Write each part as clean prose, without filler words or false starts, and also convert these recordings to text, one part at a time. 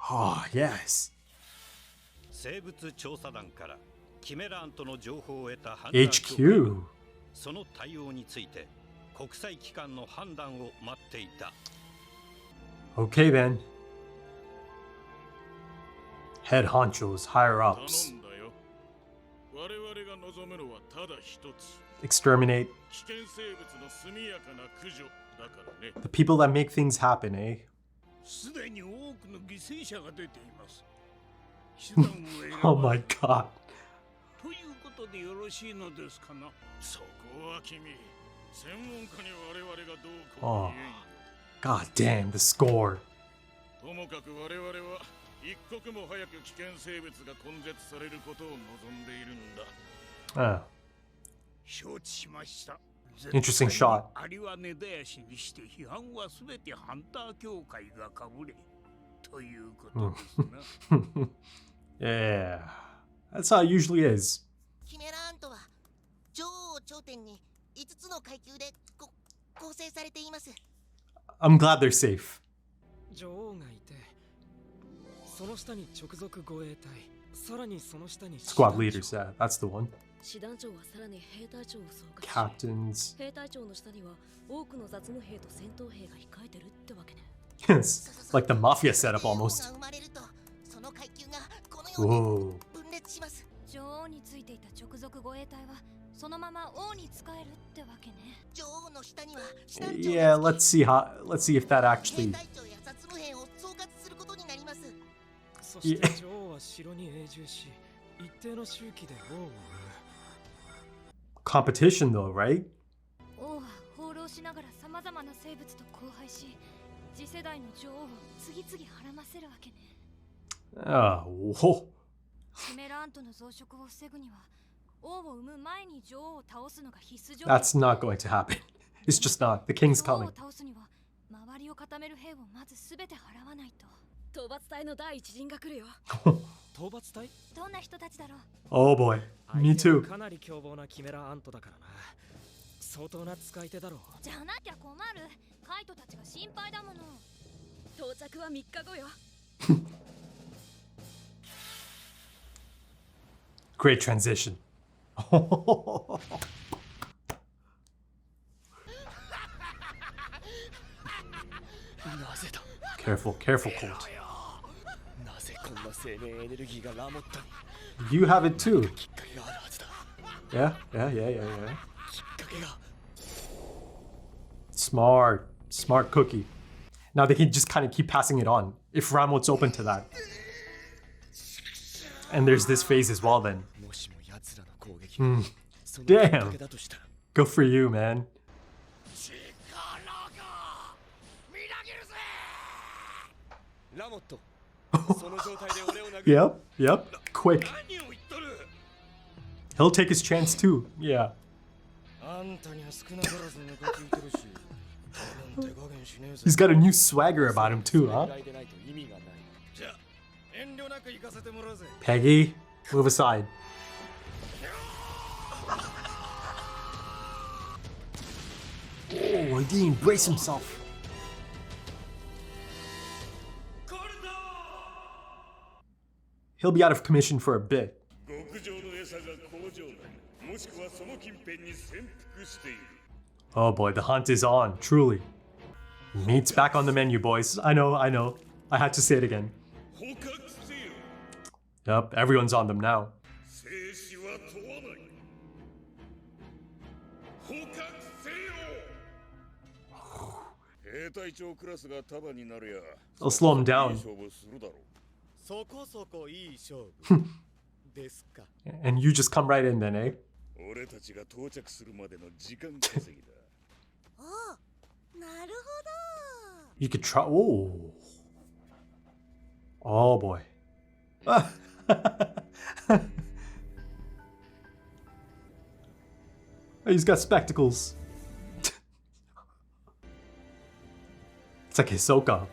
Oh, yes. 生物調査団からキメラアントの情報を得たハンター協会 HQ. はその対応について国際機関の判断を待っていた。 Okay then. Head honchos, higher ups. Exterminate the people that make things happen, eh? Oh my god. Oh, god damn, the score. Interesting shot. Yeah, that's how it usually is. I'm glad they're safe. Squad leaders, yeah, that's the one. Captains. It's like the mafia setup almost. Whoa. Yeah, let's see if that actually. Yeah. Competition though, right? Whoa. That's not going to happen. It's just not. The king's coming. Oh boy, me too. Great transition. Careful, careful, Colt. You have it too. Yeah. Smart cookie. Now they can just kind of keep passing it on if Ramot's open to that. And there's this phase as well then. Damn. Good for you, man. Yep. Quick. He'll take his chance too. Yeah. He's got a new swagger about him too, huh? Peggy, move aside. Oh, he didn't brace himself. He'll be out of commission for a bit. Oh boy, the hunt is on, truly. Meat's back on the menu, boys. I know. I had to say it again. Yep, everyone's on them now. I'll slow him down. And you just come right in then, eh? You could try. Oh boy. He's got spectacles. It's like Hisoka.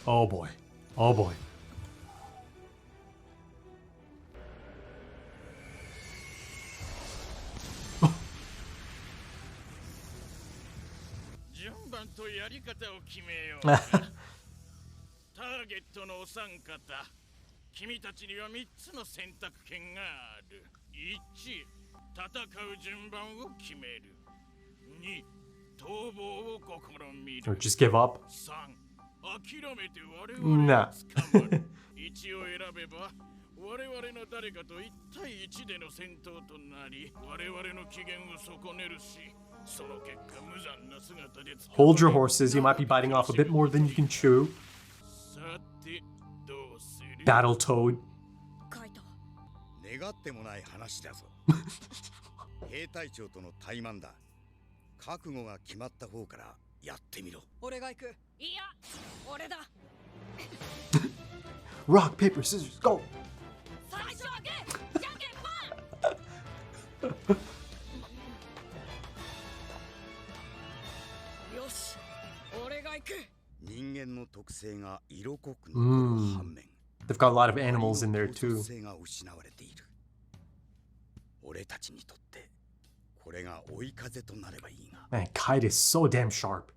Oh boy. 番とやり方を決めようか。ターゲットのお三方、君たちには3つの選択権がある。1、戦う順番を決める。2、逃亡を試みる。 Or just give up? 3、諦めて我々を捕まる。1を選べば我々の誰かと1対1での戦闘となり、我々の機嫌を損ねるし、その結果無残な姿で Hold your horses, you might be biting off a bit more than you can chew. さてどうする？ Battletoad. 願ってもない話だぞ。兵隊長との対マンだ。覚悟が決まった方からやってみろ。俺が行く。いや、俺だ。Rock, paper, scissors, go! 最初はグー、じゃんけんパン。よし、俺が行く。人間の特性が色濃く残る反面、 They've got a lot of animals in there 特 too. 性が失われている。俺たちにとってこれが追い風となればいいが。 Man, Kite is so damn sharp.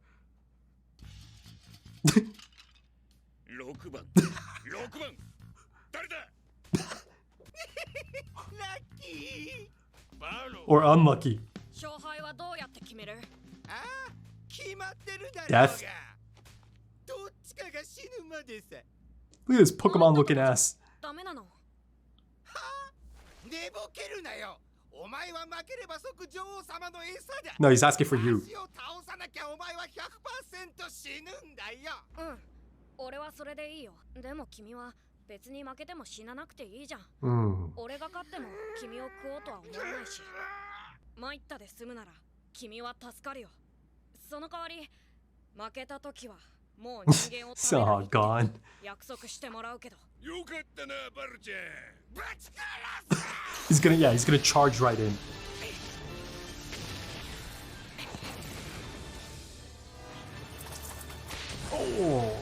6番誰だ？ラッキー。バロー。 Or unlucky. 勝敗はどうやって決める？ああ、決まってるだろうが。 Death. どっちかが死ぬまでさ。 Look at this Pokemon looking ass. ダメなの？寝ぼけるなよ。お前は負ければ即女王様の餌だ。 No, he's asking for you. 足を倒さなきゃお前は 100% 死ぬんだよ。うん。俺はそれでいいよ。でも君は別に負けても死ななくていいじゃん。 Mm. 俺が勝っても君を食おうとは思わないし。参ったで済むなら君は助かるよ。その代わり負けた時はもう人間を食べない So gone. 約束してもらうけど。よかったな、バルちゃん。ぶち殺す。 He's gonna charge right in. Oh.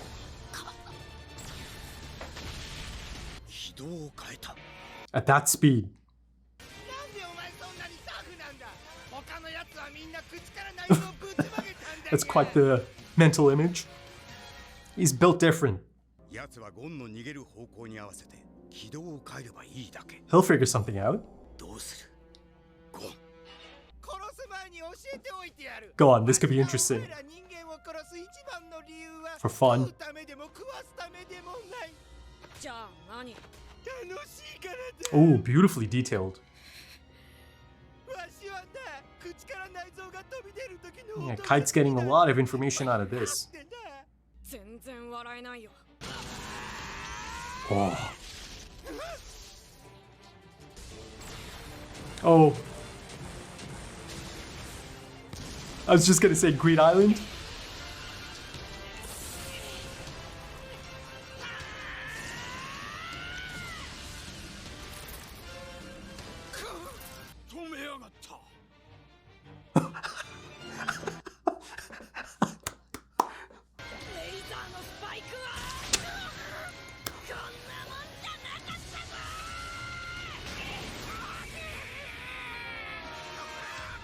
軌道を変えた。 At that speed. なんでお前そんなにタフなんだ。他のやつはみんな口から内臓をぶちまけたんだよ。 That's quite the mental image. He's built different. やつはゴンの逃げる方向に合わせて軌道を変えればいいだけ。 He'll figure something out. どうする？ゴン。殺す前に教えておいてやる。 Go on, this could be interesting. 俺ら人間を殺す一番の理由は For fun. 食うためでも食わすためでもない。じゃあ何？楽しいからだ。 Oh, beautifully detailed. わしはな、口から内臓が飛び出る時の Yeah, 音が Kite's getting a lot of information out of this. 全然笑えないよ。 Oh. Oh. I was just gonna say Green Island.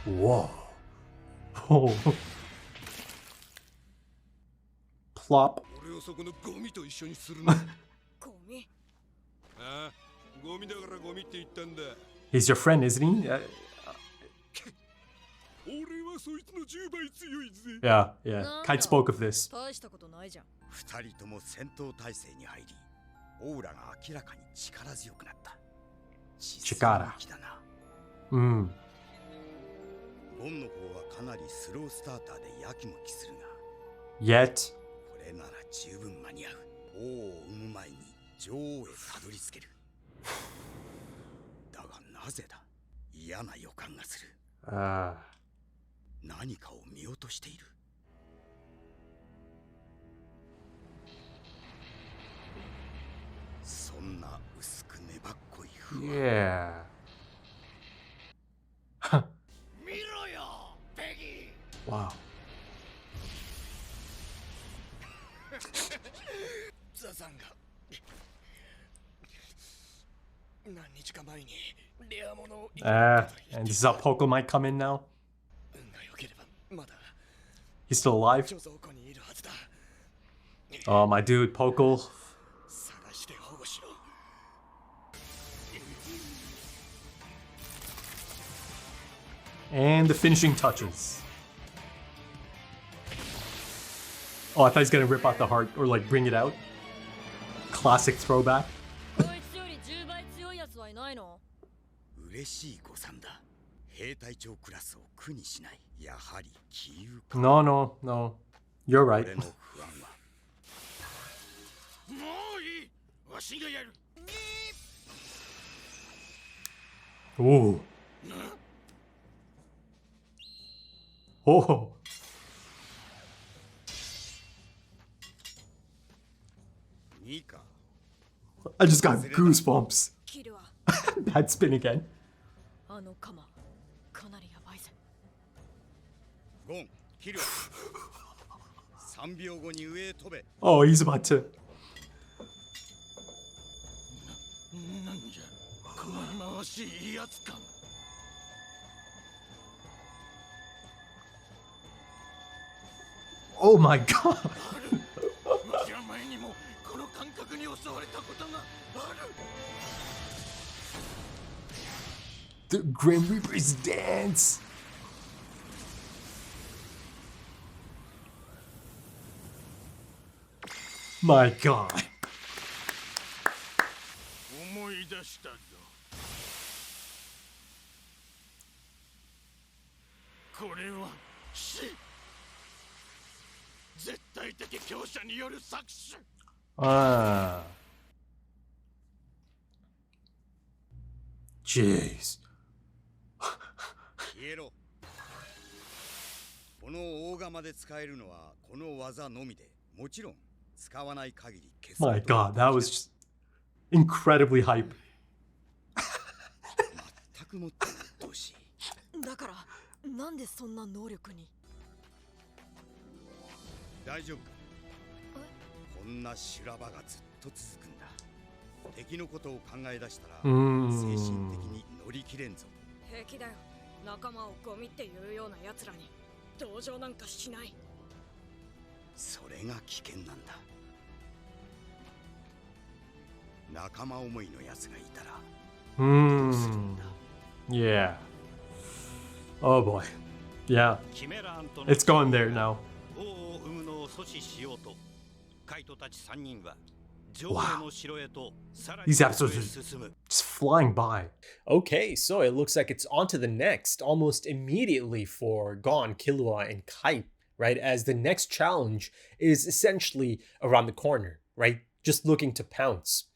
Whoa. Oh. Plop. 俺をそこのゴミと一緒にするな。ゴミ。ああ、ゴミだからゴミって言ったんだ。 He's your friend, isn't he? 俺はそいつの10倍強いぜ。 Yeah, yeah. Kite spoke of this. 大したことないじゃん。二人とも戦闘態勢に入り、オーラが明らかに力強くなった。力。だな。Mm. ゴンの方はかなりスロースターターでやきもきするが、 Yet. これなら十分間に合う。王を生む前に女王へたどり着ける。だがなぜだ？嫌な予感がする。何かを見落としている。そんな薄く粘っこい不安。Yeah. 見ろよ、ペギー。 Wow. ザザンが何日か前にレア物を And this is how Poco might come in now. 運が良ければまだ。He's still alive? 貯蔵庫にいるはずだ。 Oh, my dude, Pokel. 探して保護しろ。 And the finishing touches. Oh, I thought he's gonna rip out the heart or like bring it out. Classic throwback. こいつより10倍強いやつはいないの？嬉しい誤算だ。兵隊長クラスを苦にしない。やはり杞憂か。 No, no, no. You're right. 俺の不安は。 もういい、わしがやる。 Ooh. Oh. I just got goosebumps. キルは Bad spin again. あのカマかなりやばいぜ。ゴン、キル。3秒後に上へ飛べ。 Oh, he's about to. なんじゃ、この忌まわしい威圧感。 Oh my god. わしは前にもこの感覚に襲われたことがある。 The Grim Reaper's dance. My god. 思い出したぞ。これは死。絶対的強者による搾取。 Ah. Jeez. 消えろ。この大釜で使えるのはこの技のみで、もちろん使わない限り消す。 My god, that was just incredibly hype. 全くもって鬱陶しい。だからなんでそんな能力に？大丈夫か。こんな修羅場がずっと続くんだ。敵のことを考え出したら精神的に乗り切れんぞ。平気だよ。仲間をゴミっていうような奴らに同情なんかしない。それが危険なんだ。仲間思いの奴がいたらどうするんだ。 Yeah. Oh boy. Yeah. キメラアントの It's going there now. 王を生むのを阻止しようとカイトたち3人は女王の城へとさらに These episodes are 進む。 just flying by. Okay, so it looks like it's on to the next almost immediately for Gon, Killua, and Kite, right? As the next challenge is essentially around the corner, right? Just looking to pounce.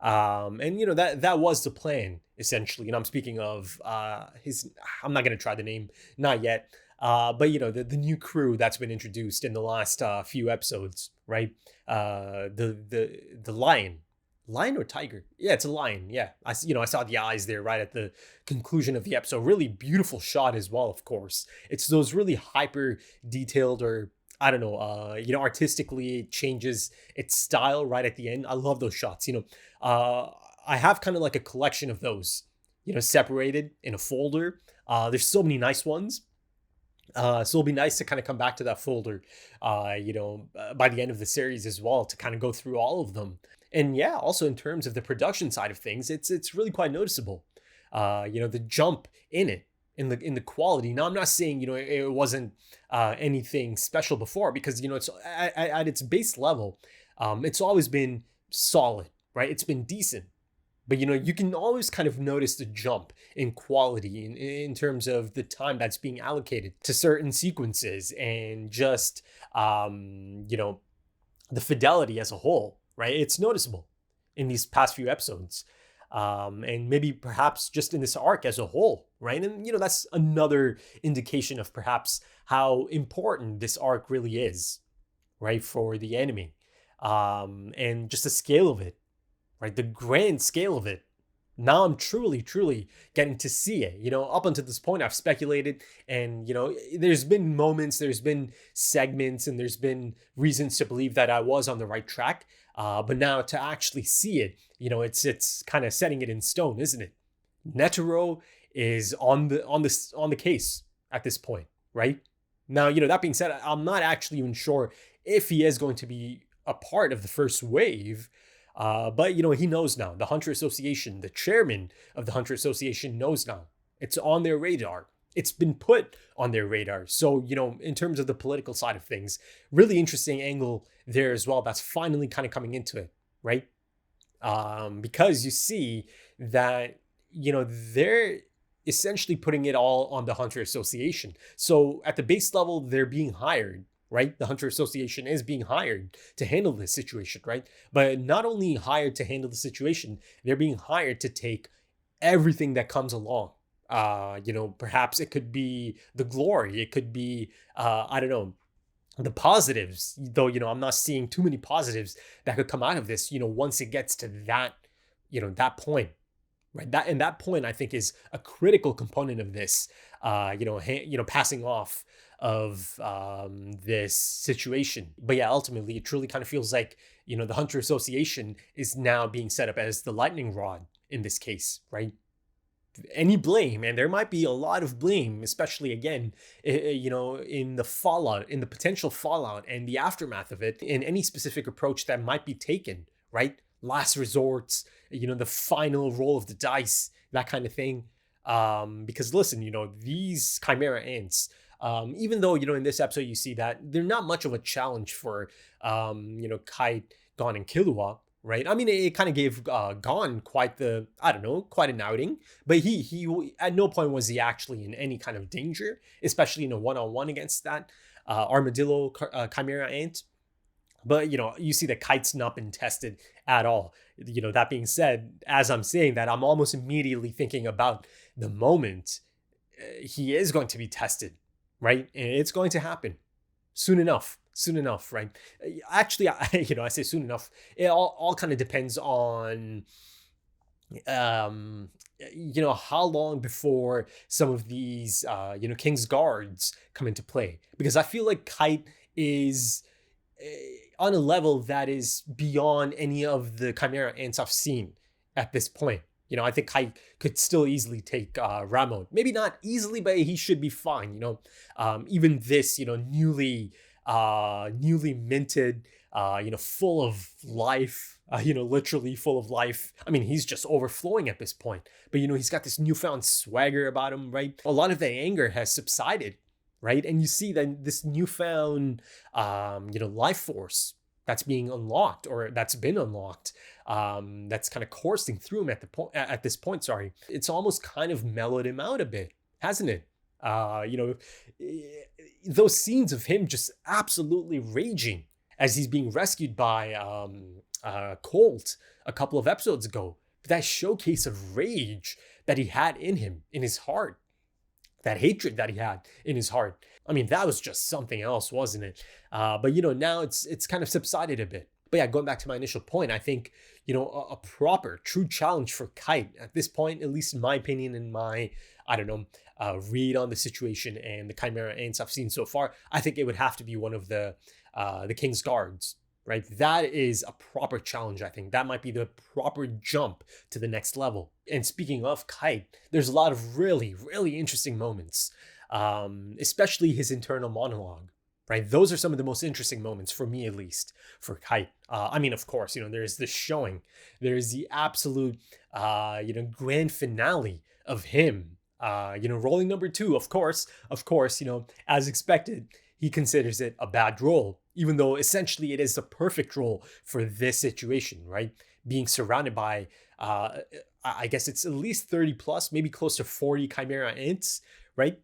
And you know, that was the plan, essentially. And I'm speaking of I'm not gonna try the name, not yet. But you know, the new crew that's been introduced in the last few episodes, right? The lion or tiger? Yeah, it's a lion. Yeah, I saw the eyes there right at the conclusion of the episode. Really beautiful shot as well, of course. It's those really hyper detailed, or I don't know, artistically it changes its style right at the end. I love those shots. I have kind of like a collection of those, separated in a folder. There's so many nice ones. So it'll be nice to kind of come back to that folder, by the end of the series as well, to kind of go through all of them. And yeah, also in terms of the production side of things, it's really quite noticeable. The jump in it, in the quality. Now I'm not saying it wasn't anything special before, because it's at its base level, it's always been solid, right? It's been decent. But you can always kind of notice the jump in quality in terms of the time that's being allocated to certain sequences, and just the fidelity as a whole, right? It's noticeable in these past few episodes. And maybe perhaps just in this arc as a whole, right? And that's another indication of perhaps how important this arc really is, right, for the anime. And just the scale of it. Right, the grand scale of it. Now I'm truly getting to see it. Up until this point, I've speculated, and there's been moments, there's been segments, and there's been reasons to believe that I was on the right track. But now to actually see it, it's kind of setting it in stone, isn't it? Netero is on the case at this point, right? Now, that being said, I'm not actually even sure if he is going to be a part of the first wave. But, he knows now. The Hunter Association, the chairman of the Hunter Association knows now. It's on their radar. It's been put on their radar. So, in terms of the political side of things, really interesting angle there as well. That's finally kind of coming into it, right? Because you see that, they're essentially putting it all on the Hunter Association. So at the base level, they're being hired, right? The Hunter Association is being hired to handle this situation, right? But not only hired to handle the situation, they're being hired to take everything that comes along. Perhaps it could be the glory. It could be, I don't know, the positives, though, I'm not seeing too many positives that could come out of this, once it gets to that, that point, right? That point, I think, is a critical component of this, passing off of this situation. But yeah, ultimately, it truly kind of feels like, the Hunter Association is now being set up as the lightning rod in this case, right? Any blame, and there might be a lot of blame, especially again, in the fallout, in the potential fallout and the aftermath of it, in any specific approach that might be taken, right? Last resorts, the final roll of the dice, that kind of thing. Because listen, these Chimera ants, even though, in this episode you see that they're not much of a challenge for, Kite, Gon, and Killua, right? I mean, it kind of gave Gon quite an outing, but he at no point was he actually in any kind of danger, especially in a one-on-one against that armadillo Chimera ant. But, you see that Kite's not been tested at all. That being said, as I'm saying that, I'm almost immediately thinking about the moment he is going to be tested, right? And it's going to happen soon enough, right? Actually, I say soon enough. It all kind of depends on, how long before some of these, King's Guards come into play. Because I feel like Kite is on a level that is beyond any of the Chimera ants I've seen at this point. I think Kite could still easily take Ramon. Maybe not easily, but he should be fine. Even this, newly minted, full of life, literally full of life. I mean, he's just overflowing at this point. But, he's got this newfound swagger about him, right? A lot of the anger has subsided, right? And you see that this newfound, life force that's being unlocked, or that's been unlocked, that's kind of coursing through him at this point. Sorry, it's almost kind of mellowed him out a bit, hasn't it? Those scenes of him just absolutely raging as he's being rescued by Colt a couple of episodes ago. That showcase of rage that he had in him, in his heart, that hatred that he had in his heart. I mean, that was just something else, wasn't it? But now it's kind of subsided a bit. But yeah, going back to my initial point, I think, a proper, true challenge for Kite at this point, at least in my opinion, in my, read on the situation and the Chimera ants I've seen so far, I think it would have to be one of the King's Guards, right? That is a proper challenge, I think. That might be the proper jump to the next level. And speaking of Kite, there's a lot of really, really interesting moments, especially his internal monologue, right? Those are some of the most interesting moments, for me at least, for Kite. I mean, of course, there's the showing. There's the absolute, grand finale of him, rolling number 2, of course, as expected. He considers it a bad role, even though essentially it is the perfect role for this situation, right? Being surrounded by, I guess it's at least 30 plus, maybe close to 40 Chimera ants, right?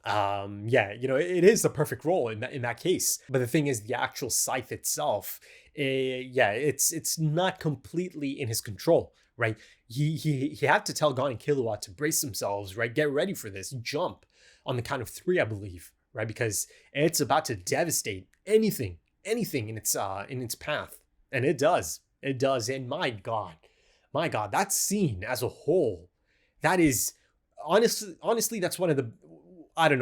It is the perfect role in that case. But the thing is, the actual scythe itself, it's not completely in his control, right? He had to tell Gon and Killua to brace themselves, right? Get ready for this jump on the count of 3, I believe, right? Because it's about to devastate anything in its path, and it does. And my God, that scene as a whole, that is honestly, that's one of the,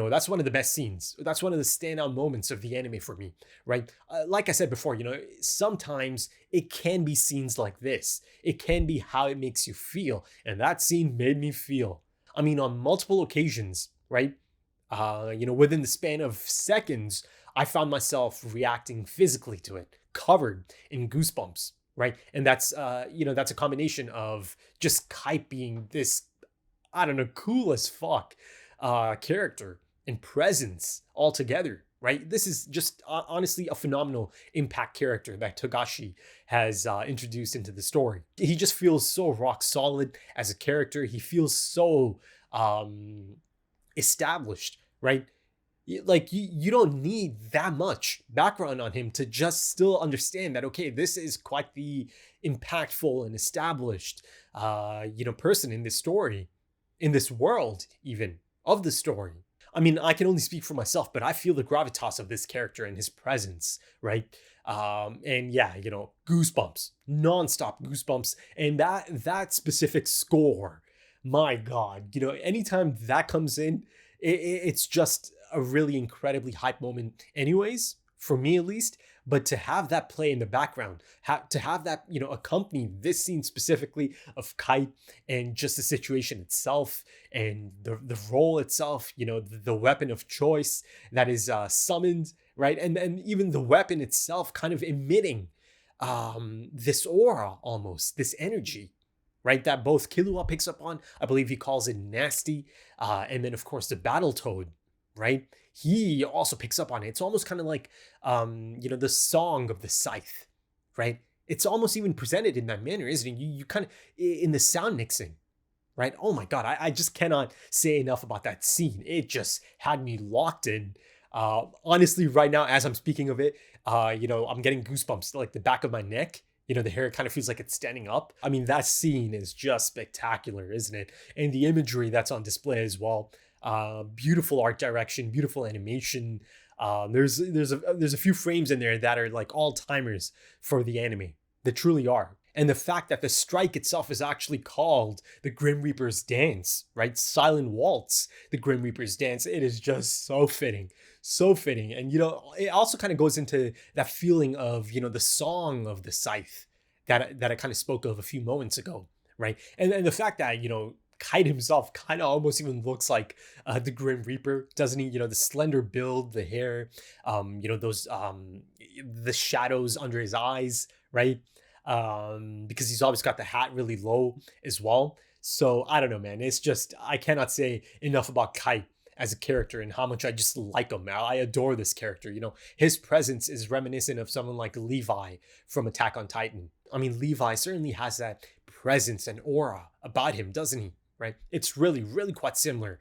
that's one of the best scenes. That's one of the standout moments of the anime for me, right? Like I said before, sometimes it can be scenes like this. It can be how it makes you feel. And that scene made me feel. I mean, on multiple occasions, right? Within the span of seconds, I found myself reacting physically to it, covered in goosebumps, right? And that's that's a combination of just Kite being this, I don't know, cool as fuck character and presence altogether, right? This is just honestly a phenomenal impact character that Togashi has introduced into the story. He just feels so rock solid as a character. He feels so established, right? Like you don't need that much background on him to just still understand that, okay, this is quite the impactful and established person in this story, in this world even of the story. I mean, I can only speak for myself, but I feel the gravitas of this character and his presence, right? And yeah, goosebumps, nonstop goosebumps, and that specific score, my God, anytime that comes in, it's just a really incredibly hype moment, anyways, for me at least. But to have that play in the background, to have that, accompany this scene specifically of Kite and just the situation itself and the role itself, the weapon of choice that is summoned, right? And even the weapon itself kind of emitting this aura, almost this energy, right? That both Killua picks up on. I believe he calls it nasty. And then, of course, the Battletoad, right? He also picks up on it. It's almost kind of like, the song of the scythe, right? It's almost even presented in that manner, isn't it? You kind of, in the sound mixing, right? Oh my God, I just cannot say enough about that scene. It just had me locked in. Honestly, right now, as I'm speaking of it, I'm getting goosebumps, like the back of my neck. The hair kind of feels like it's standing up. I mean, that scene is just spectacular, isn't it? And the imagery that's on display as well. Beautiful art direction, beautiful animation. There's a few frames in there that are like all timers for the anime. They truly are. And the fact that the strike itself is actually called the Grim Reaper's Dance, right? Silent Waltz, the Grim Reaper's Dance. It is just so fitting. So fitting. And, it also kind of goes into that feeling of, the song of the scythe that I kind of spoke of a few moments ago, right? And the fact that, Kite himself kind of almost even looks like the Grim Reaper, doesn't he? The slender build, the hair, those the shadows under his eyes, right? Because he's always got the hat really low as well. So I don't know, man. It's just, I cannot say enough about Kite as a character and how much I just like him. I adore this character. His presence is reminiscent of someone like Levi from Attack on Titan. I mean, Levi certainly has that presence and aura about him, doesn't he? Right? It's really, really quite similar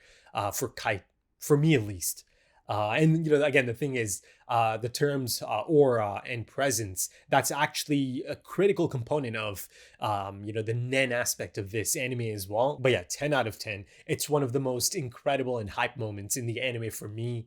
for Kite, for me at least. And again, the thing is, the terms aura and presence, that's actually a critical component of the Nen aspect of this anime as well. But yeah, 10 out of 10. It's one of the most incredible and hype moments in the anime for me.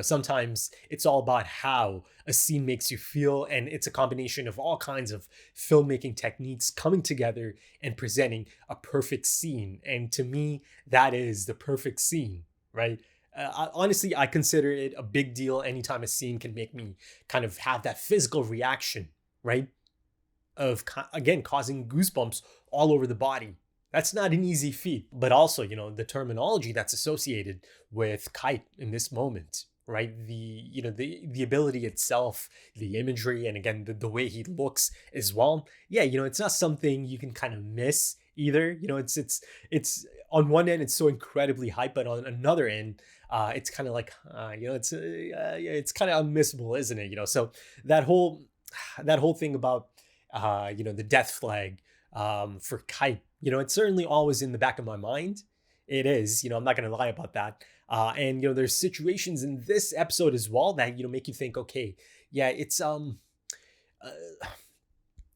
Sometimes it's all about how a scene makes you feel, and it's a combination of all kinds of filmmaking techniques coming together and presenting a perfect scene. And to me, that is the perfect scene, right? Honestly, I consider it a big deal anytime a scene can make me kind of have that physical reaction, right? Of, again, causing goosebumps all over the body. That's not an easy feat, but also, the terminology that's associated with Kite in this moment, right? The ability itself, the imagery, and again, the way he looks as well. Yeah, it's not something you can kind of miss either. It's on one end, it's so incredibly hype, but on another end, it's kind of like, it's kind of unmissable, isn't it? So that whole thing about, the death flag, for Kite, it's certainly always in the back of my mind. It is, I'm not going to lie about that. And, there's situations in this episode as well that, make you think, okay, yeah, it's,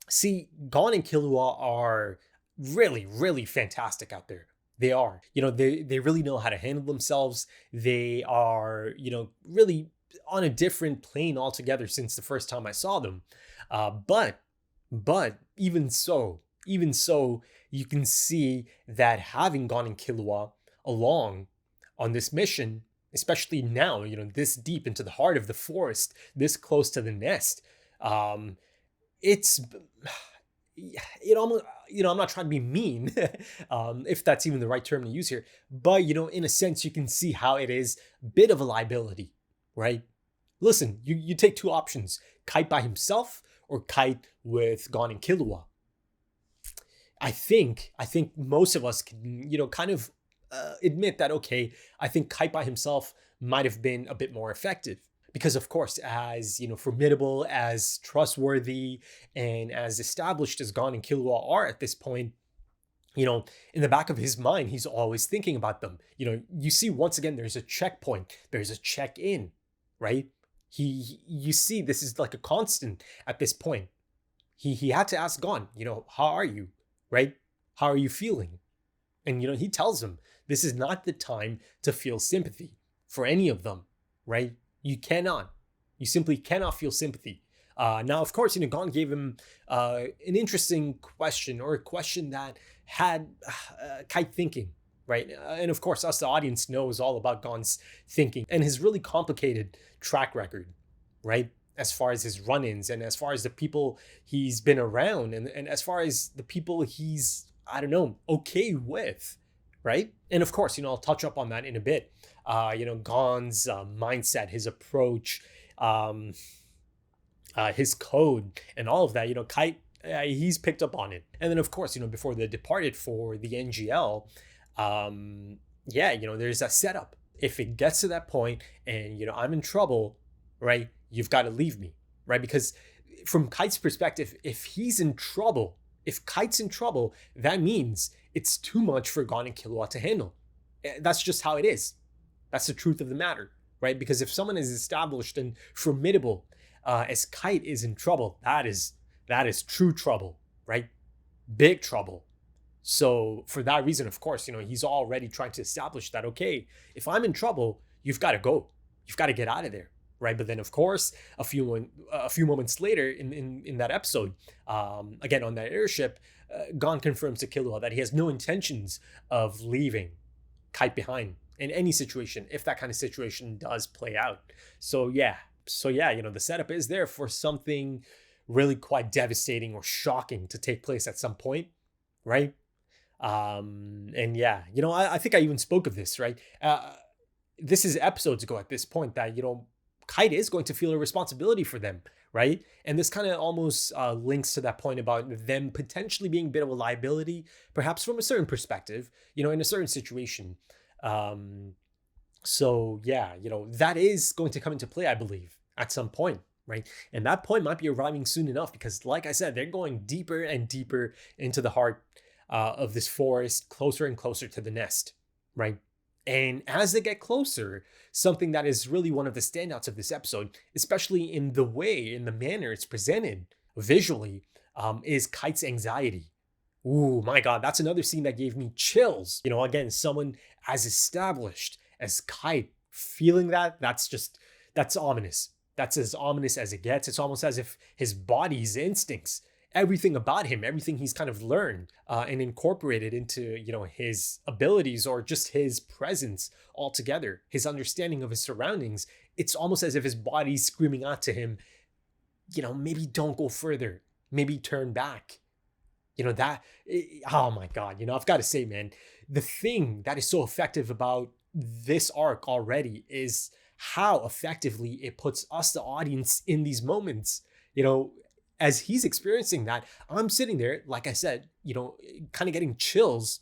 see, Gon and Killua are really, really fantastic out there. They are, they really know how to handle themselves. They are, really on a different plane altogether since the first time I saw them. But even so, you can see that having Gon and Killua along on this mission, especially now, this deep into the heart of the forest, this close to the nest, I'm not trying to be mean, if that's even the right term to use here, but, in a sense, you can see how it is a bit of a liability, right? Listen, you take two options, Kite by himself or Kite with Gon and Killua. I think most of us can, kind of admit that, okay, I think Kite by himself might have been a bit more effective. Because, of course, as, formidable, as trustworthy, and as established as Gon and Killua are at this point, in the back of his mind, he's always thinking about them. You see, once again, there's a checkpoint, there's a check-in, right? You see, this is like a constant at this point. He had to ask Gon, how are you, right? How are you feeling? And, he tells him, this is not the time to feel sympathy for any of them, right? You simply cannot feel sympathy. Now, of course, Gon gave him an interesting question, or a question that had Kite thinking, right? And of course, us, the audience, knows all about Gon's thinking and his really complicated track record, right? As far as his run-ins, and as far as the people he's been around, and as far as the people he's, okay with, right? And of course, I'll touch up on that in a bit. Gon's mindset, his approach, his code, and all of that, Kite, he's picked up on it. And then, of course, before they departed for the NGL, there's a setup. If it gets to that point and, I'm in trouble, right, you've got to leave me, right? Because from Kite's perspective, if Kite's in trouble, that means it's too much for Gon and Killua to handle. That's just how it is. That's the truth of the matter, right? Because if someone is established and formidable as Kite is in trouble, that is true trouble, right? Big trouble. So for that reason, of course, he's already trying to establish that, okay, if I'm in trouble, you've got to go. You've got to get out of there, right? But then, of course, a few moments later in that episode, again on that airship, Gon confirms to Killua that he has no intentions of leaving Kite behind in any situation, if that kind of situation does play out. So yeah, the setup is there for something really quite devastating or shocking to take place at some point, right? And yeah, I think I even spoke of this, right? This is episodes ago at this point that, Kite is going to feel a responsibility for them, right? And this kind of almost links to that point about them potentially being a bit of a liability, perhaps from a certain perspective, in a certain situation. So yeah, that is going to come into play, I believe, at some point, right? And that point might be arriving soon enough, because like I said, they're going deeper and deeper into the heart of this forest, closer and closer to the nest, right? And as they get closer, something that is really one of the standouts of this episode, especially in the manner it's presented visually, is Kite's anxiety. Ooh, my God, that's another scene that gave me chills. Again, someone as established as Kite feeling that's ominous. That's as ominous as it gets. It's almost as if his body's instincts, everything about him, everything he's kind of learned and incorporated into, his abilities, or just his presence altogether, his understanding of his surroundings, it's almost as if his body's screaming out to him, maybe don't go further, maybe turn back. Oh my God, I've got to say, man, the thing that is so effective about this arc already is how effectively it puts us, the audience, in these moments. As he's experiencing that, I'm sitting there, like I said, kind of getting chills.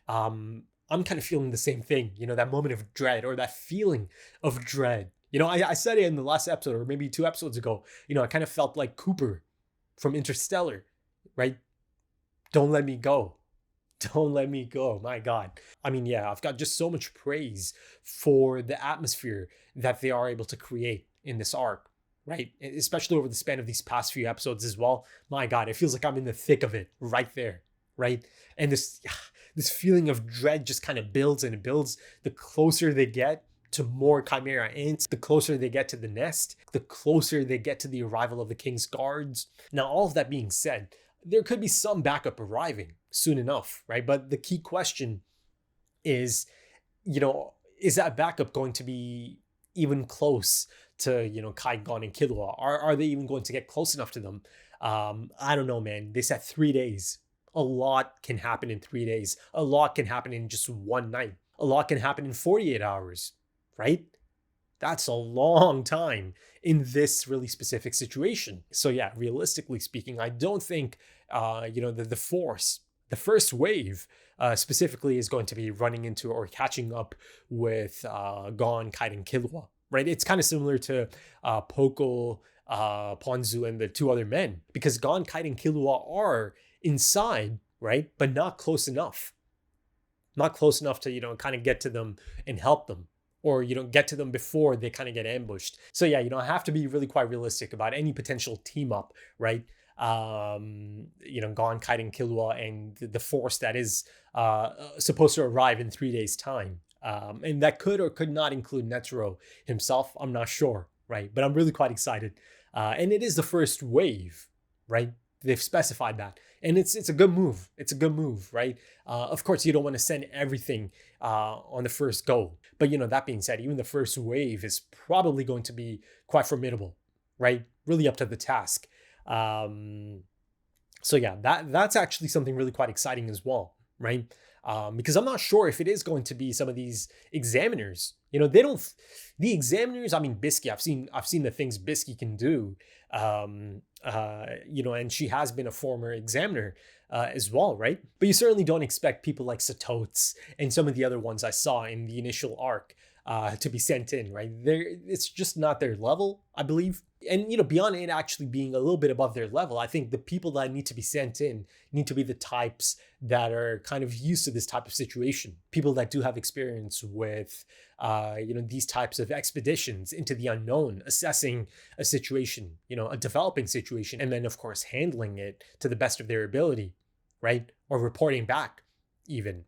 I'm kind of feeling the same thing, that moment of dread, or that feeling of dread. I said it in the last episode, or maybe 2 episodes ago, I kind of felt like Cooper from Interstellar, right? Don't let me go. Don't let me go. My God. I mean, yeah, I've got just so much praise for the atmosphere that they are able to create in this arc, right? Especially over the span of these past few episodes as well. My God, it feels like I'm in the thick of it right there, right? And this feeling of dread just kind of builds and it builds the closer they get to more Chimera ants, the closer they get to the nest, the closer they get to the arrival of the King's Guards. Now, all of that being said, there could be some backup arriving soon enough, right? But the key question is, is that backup going to be even close to, Kite, Gon, and Killua? Are they even going to get close enough to them? I don't know, man. They said 3 days. A lot can happen in 3 days. A lot can happen in just one night. A lot can happen in 48 hours, right? That's a long time in this really specific situation. So yeah, realistically speaking, I don't think, the force, the first wave specifically is going to be running into or catching up with Gon, Kite, and Killua, right? It's kind of similar to Poco, Ponzu, and the two other men, because Gon, Kite, and Killua are inside, right? But not close enough. Not close enough to, kind of get to them and help them, or get to them before they kind of get ambushed. So yeah, I have to be really quite realistic about any potential team up, right? Gon, Kite, and Killua, and the force that is supposed to arrive in 3 days' time. And that could or could not include Netero himself. I'm not sure, right? But I'm really quite excited. And it is the first wave, right? They've specified that. And it's a good move. It's a good move, right? Of course, you don't want to send everything on the first go. But, that being said, even the first wave is probably going to be quite formidable, right? Really up to the task. So yeah, that's actually something really quite exciting as well, right? Because I'm not sure if it is going to be some of these examiners. The examiners, Bisky, I've seen the things Bisky can do. And she has been a former examiner as well, right? But you certainly don't expect people like Satotes and some of the other ones I saw in the initial arc to be sent in, right? It's just not their level, I believe. And, beyond it actually being a little bit above their level, I think the people that need to be sent in need to be the types that are kind of used to this type of situation. People that do have experience with, these types of expeditions into the unknown, assessing a situation, a developing situation, and then, of course, handling it to the best of their ability, right? Or reporting back, even,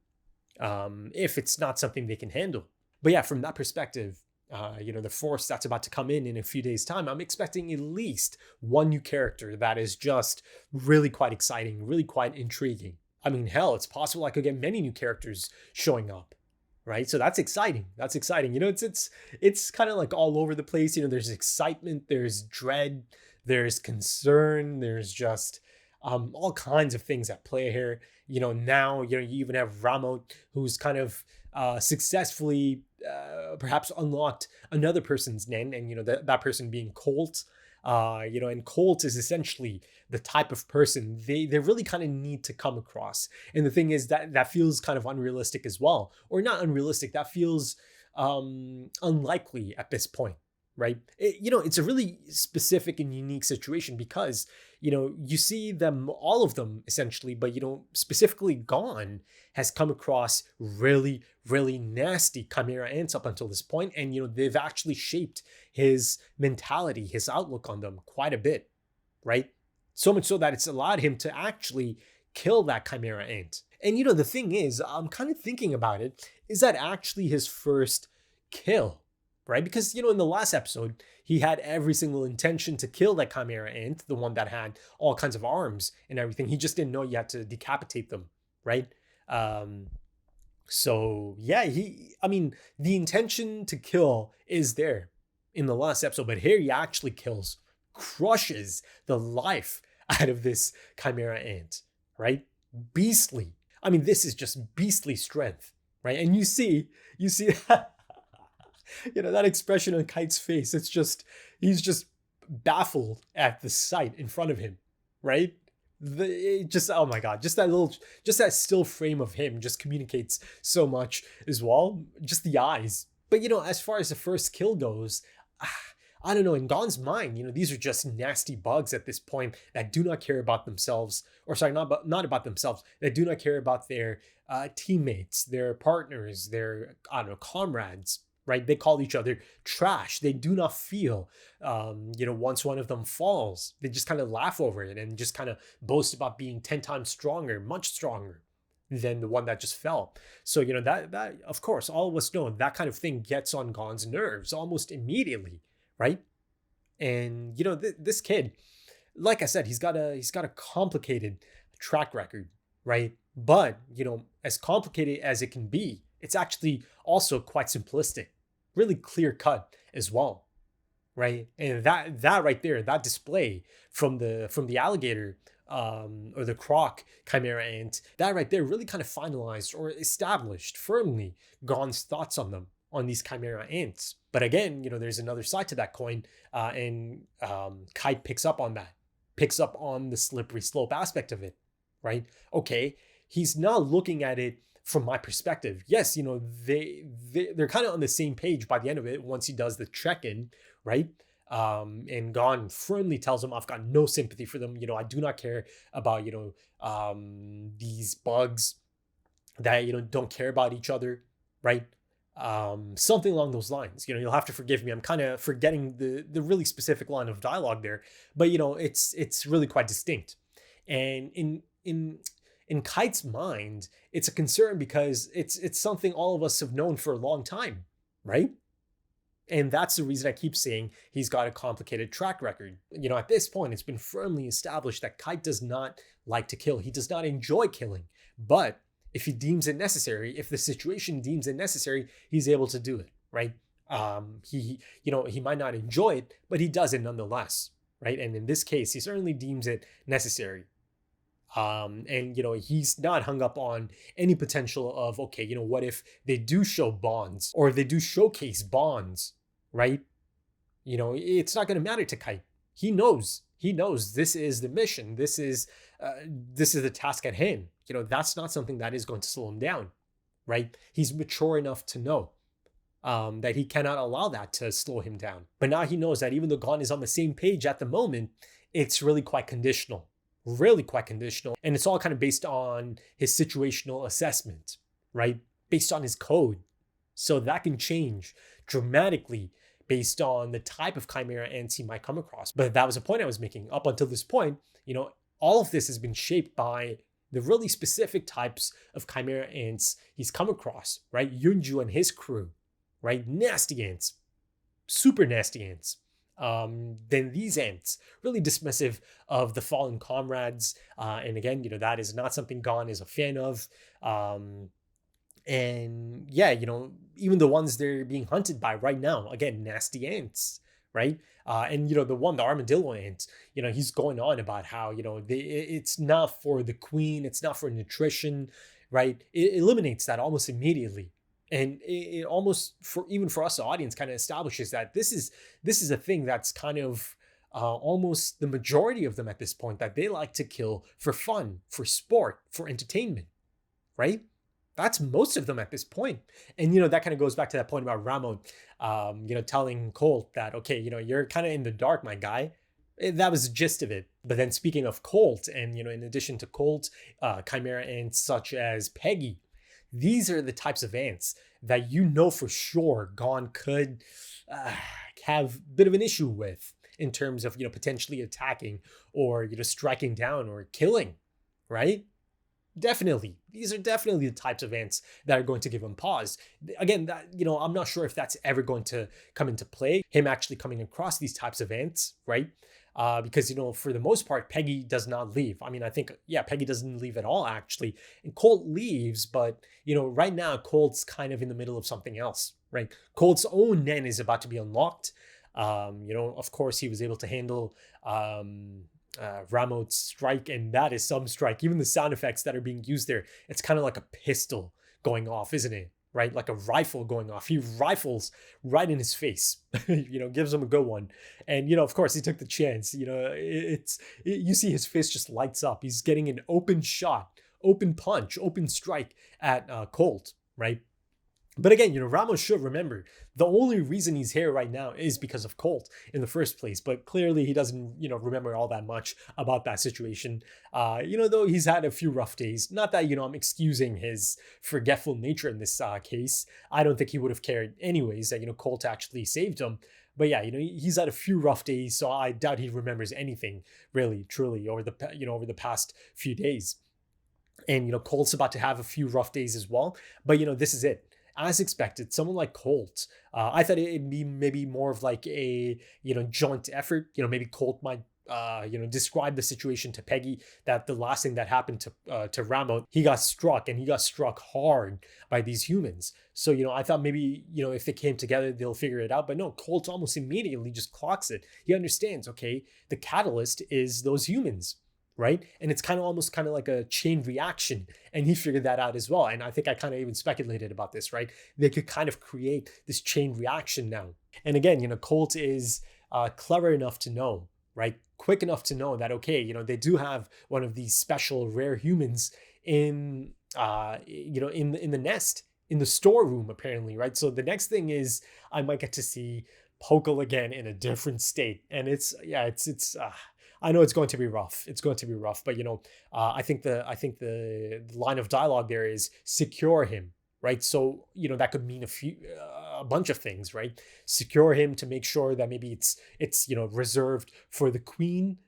if it's not something they can handle. But yeah, from that perspective, the force that's about to come in a few days' time, I'm expecting at least one new character that is just really quite exciting, really quite intriguing. Hell, it's possible I could get many new characters showing up, right? So that's exciting. That's exciting. It's kind of like all over the place. There's excitement, there's dread, there's concern, there's just all kinds of things at play here. Now, you even have Ramo, who's kind of successfully perhaps unlocked another person's Nen, and that person being Colt. And Colt is essentially the type of person they really kind of need to come across. And the thing is that feels kind of unrealistic as well, or not unrealistic. That feels unlikely at this point, right? It's a really specific and unique situation because you see them, all of them essentially, but specifically Gon has come across really, really nasty Chimera ants up until this point, and they've actually shaped his mentality, his outlook on them quite a bit, right? So much so that it's allowed him to actually kill that Chimera ant. And the thing is, I'm kind of thinking about it, is that actually his first kill, right? Because in the last episode, he had every single intention to kill that Chimera ant, the one that had all kinds of arms and everything. He just didn't know you had to decapitate them, right? So yeah, the intention to kill is there in the last episode, but here he actually kills, crushes the life out of this Chimera ant, right? Beastly. This is just beastly strength, right? And you see that, that expression on Kite's face. He's just baffled at the sight in front of him, right? Oh my God, just that still frame of him just communicates so much as well. Just the eyes. But as far as the first kill goes, I don't know, in Gon's mind, these are just nasty bugs at this point that do not care about themselves, or sorry, not about themselves, that do not care about their teammates, their partners, their, comrades, right? They call each other trash. They do not feel, once one of them falls, they just kind of laugh over it and just kind of boast about being 10 times stronger, much stronger than the one that just fell. So, that of course, all of us know that kind of thing gets on Gon's nerves almost immediately, right? And, this kid, like I said, he's got a complicated track record, right? But, as complicated as it can be, it's actually also quite simplistic, really clear cut as well, right? And that right there, that display from the alligator or the Croc Chimera ant, that right there really kind of finalized or established firmly Gon's thoughts on them, on these Chimera ants. But again, there's another side to that coin, and Kite picks up on that, picks up on the slippery slope aspect of it, right? Okay, he's not looking at it from my perspective. Yes, they're kind of on the same page by the end of it once he does the check-in, right? And Gon firmly tells him, I've got no sympathy for them. I do not care about, these bugs that, don't care about each other, right? Something along those lines. You'll have to forgive me. I'm kind of forgetting the really specific line of dialogue there, but it's really quite distinct. And in Kite's mind, it's a concern because it's something all of us have known for a long time, right? And that's the reason I keep saying he's got a complicated track record. At this point, it's been firmly established that Kite does not like to kill. He does not enjoy killing. But if he deems it necessary, if the situation deems it necessary, he's able to do it, right? He might not enjoy it, but he does it nonetheless, right? And in this case, he certainly deems it necessary. And he's not hung up on any potential of, okay, what if they do show bonds or they do showcase bonds, right? It's not going to matter to Kite. He knows this is the mission. This is the task at hand. That's not something that is going to slow him down, right? He's mature enough to know that he cannot allow that to slow him down. But now he knows that even though Gon is on the same page at the moment, it's really quite conditional. And it's all kind of based on his situational assessment, right? Based on his code. So that can change dramatically based on the type of Chimera ants he might come across. But that was a point I was making. Up until this point, all of this has been shaped by the really specific types of Chimera ants he's come across, right? Yunju and his crew, right? Nasty ants, super nasty ants. Then these ants, really dismissive of the fallen comrades. And again, that is not something Gon is a fan of. And yeah, even the ones they're being hunted by right now, again, nasty ants, right? And the armadillo ant, he's going on about how, it's not for the queen, it's not for nutrition, right? It eliminates that almost immediately. And it almost, even for us, the audience, kind of establishes that this is a thing that's kind of almost the majority of them at this point, that they like to kill for fun, for sport, for entertainment, right? That's most of them at this point. And, that kind of goes back to that point about Ramon, telling Colt that, okay, you're kind of in the dark, my guy. That was the gist of it. But then speaking of Colt, and, in addition to Colt, Chimera ants such as Peggy, these are the types of ants that for sure Gon could have a bit of an issue with in terms of, potentially attacking or, striking down or killing, right? Definitely. These are definitely the types of ants that are going to give him pause. Again, that, I'm not sure if that's ever going to come into play, him actually coming across these types of ants, right? Because, for the most part, Peggy does not leave. I mean, I think, Peggy doesn't leave at all, actually. And Colt leaves, but, right now, Colt's kind of in the middle of something else, right? Colt's own Nen is about to be unlocked. Of course, he was able to handle Ramo's strike, and that is some strike. Even the sound effects that are being used there, it's kind of like a pistol going off, isn't it? Right? Like a rifle going off. He rifles right in his face, gives him a good one. And, of course, he took the chance. You see his face just lights up. He's getting an open shot, open punch, open strike at Colt, right? But again, Ramos should remember the only reason he's here right now is because of Colt in the first place. But clearly he doesn't, remember all that much about that situation. Though he's had a few rough days. Not that, I'm excusing his forgetful nature in this case. I don't think he would have cared anyways that, Colt actually saved him. But yeah, he's had a few rough days, so I doubt he remembers anything really, truly over the past few days. And, Colt's about to have a few rough days as well. But, this is it. As expected, someone like Colt, I thought it'd be maybe more of like a, joint effort. Maybe Colt might, describe the situation to Peggy, that the last thing that happened to Ramo, he got struck, and he got struck hard by these humans. So, I thought maybe, if they came together, they'll figure it out. But no, Colt almost immediately just clocks it. He understands, okay, the catalyst is those humans. right? And it's kind of almost kind of like a chain reaction. And he figured that out as well. And I think I kind of even speculated about this, right? They could kind of create this chain reaction now. And again, Colt is clever enough to know, right? Quick enough to know that, okay, they do have one of these special rare humans in, in the nest, in the storeroom, apparently, right? So the next thing is I might get to see Pokel again in a different state. And I know it's going to be rough. It's going to be rough, but I think the line of dialogue there is secure him, right? So that could mean a bunch of things, right? Secure him to make sure that maybe it's reserved for the queen.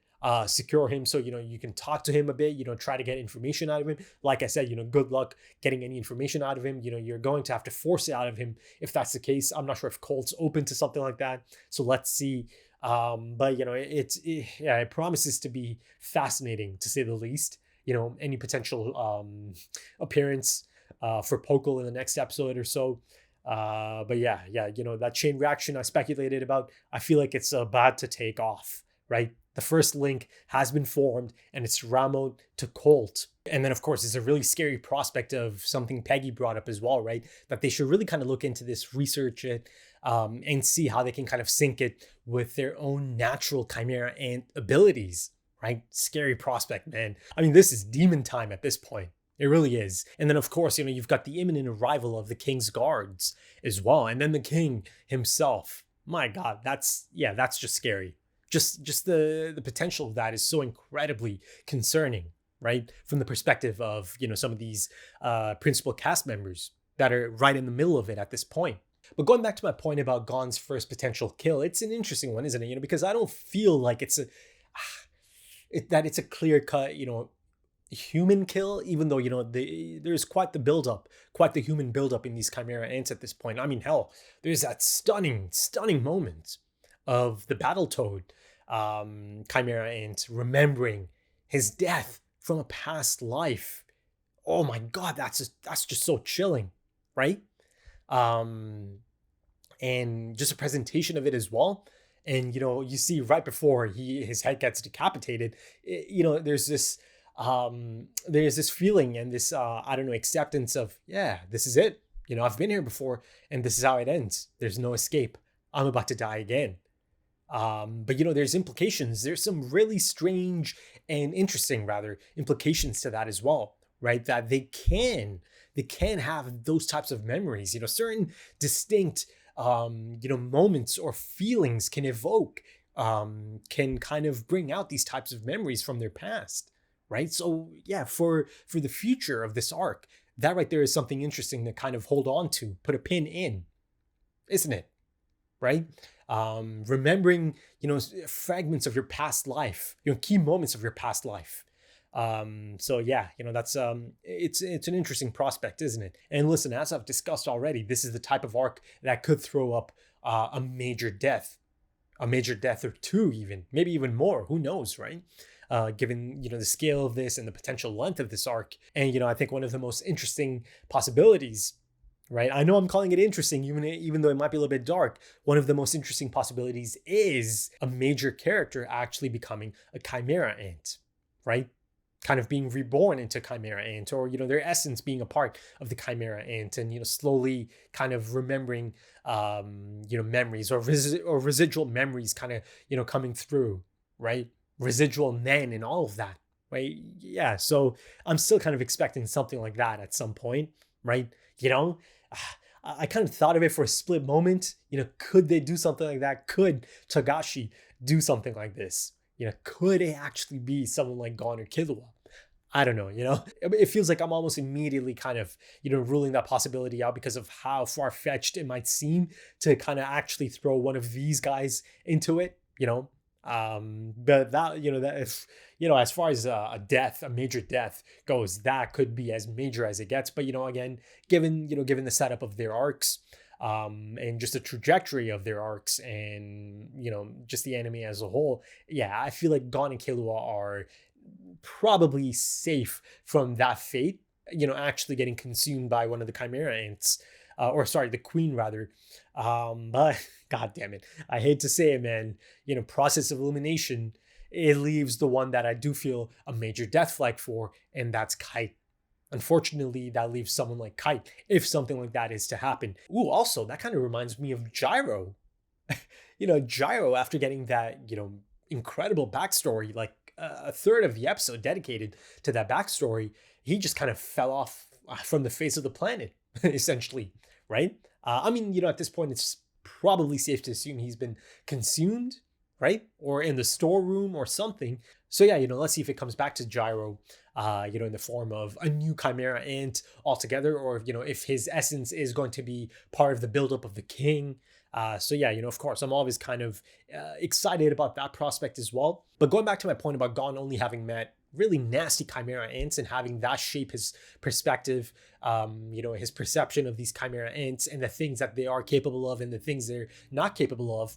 Secure him so you can talk to him a bit, try to get information out of him. Like I said, good luck getting any information out of him. You're going to have to force it out of him if that's the case. I'm not sure if Colt's open to something like that, so let's see. But it promises to be fascinating, to say the least. Any potential appearance for Pokel in the next episode or so. But that chain reaction I speculated about, I feel like it's about to take off, right? The first link has been formed, and it's Ramo to Colt. And then, of course, it's a really scary prospect of something Peggy brought up as well, right? That they should really kind of look into this, research it, and see how they can kind of sync it with their own natural Chimera ant abilities, right? Scary prospect, man. I mean, this is demon time at this point. It really is. And then, of course, you've got the imminent arrival of the king's guards as well. And then the king himself. My God, that's just scary. Just the potential of that is so incredibly concerning, right? From the perspective of, some of these principal cast members that are right in the middle of it at this point. But going back to my point about Gon's first potential kill, it's an interesting one, isn't it? Because I don't feel like it's a clear cut, human kill, even though, there's quite the human buildup in these Chimera ants at this point. I mean, hell, there's that stunning moment of the Battletoad Chimera ant remembering his death from a past life. Oh my God, that's just so chilling, right? And just a presentation of it as well. And you see right before his head gets decapitated, there's this feeling and this acceptance of, yeah, this is it. I've been here before, and this is how it ends. There's no escape. I'm about to die again. But there's implications. There's some really strange and interesting, rather, implications to that as well, right? That they can have those types of memories. Certain distinct, moments or feelings can evoke, can kind of bring out these types of memories from their past, right? So yeah, for the future of this arc, that right there is something interesting to kind of hold on to, put a pin in, isn't it? Right? Remembering, fragments of your past life, key moments of your past life. So yeah, that's it's an interesting prospect, isn't it? And listen, as I've discussed already, this is the type of arc that could throw up a major death or two, even maybe even more. Who knows, right? Given the scale of this and the potential length of this arc, and I think one of the most interesting possibilities. Right, I know I'm calling it interesting, even though it might be a little bit dark. One of the most interesting possibilities is a major character actually becoming a Chimera ant, right? Kind of being reborn into Chimera ant, or their essence being a part of the Chimera ant, and slowly kind of remembering memories or residual memories, kind of coming through, right? Residual men and all of that, right? Yeah, so I'm still kind of expecting something like that at some point, right? I kind of thought of it for a split moment. Could they do something like that? Could Togashi do something like this? Could it actually be someone like Gon or Killua? I don't know, It feels like I'm almost immediately kind of, ruling that possibility out because of how far-fetched it might seem to kind of actually throw one of these guys into it, but that, that if, as far as a major death goes, that could be as major as it gets. But, again, given the setup of their arcs, and just the trajectory of their arcs and, just the anime as a whole, yeah, I feel like Gon and Killua are probably safe from that fate, actually getting consumed by one of the Chimera ants. The queen rather. But god damn it, I hate to say it, man. Process of elimination it leaves the one that I do feel a major death flag for, and that's Kite. Unfortunately, that leaves someone like Kite if something like that is to happen. Ooh, also, that kind of reminds me of Gyro. Gyro, after getting that, incredible backstory, like a third of the episode dedicated to that backstory, he just kind of fell off from the face of the planet, essentially, right? At this point, it's probably safe to assume he's been consumed, right? Or in the storeroom or something. So yeah, let's see if it comes back to Gyro, in the form of a new Chimera ant altogether, or, if his essence is going to be part of the buildup of the king. So yeah, of course, I'm always kind of excited about that prospect as well. But going back to my point about Gon only having met really nasty Chimera ants and having that shape his perspective, his perception of these Chimera ants and the things that they are capable of and the things they're not capable of.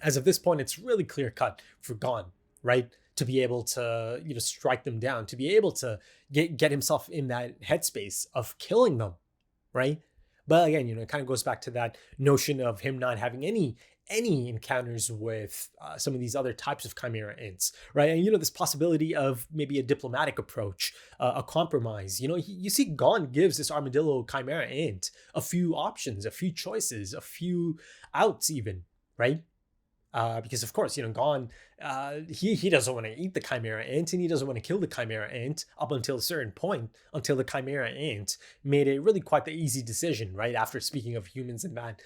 As of this point, it's really clear cut for Gon, right? To be able to, strike them down, to be able to get himself in that headspace of killing them, right? But again, it kind of goes back to that notion of him not having any encounters with some of these other types of Chimera ants, right? And this possibility of maybe a diplomatic approach, a compromise. You see Gon gives this armadillo Chimera ant a few options, a few choices, a few outs even, right? Because of course, Gon, he doesn't want to eat the Chimera ant, and he doesn't want to kill the Chimera ant up until a certain point, until the Chimera ant made it really quite the easy decision, right? After speaking of humans in that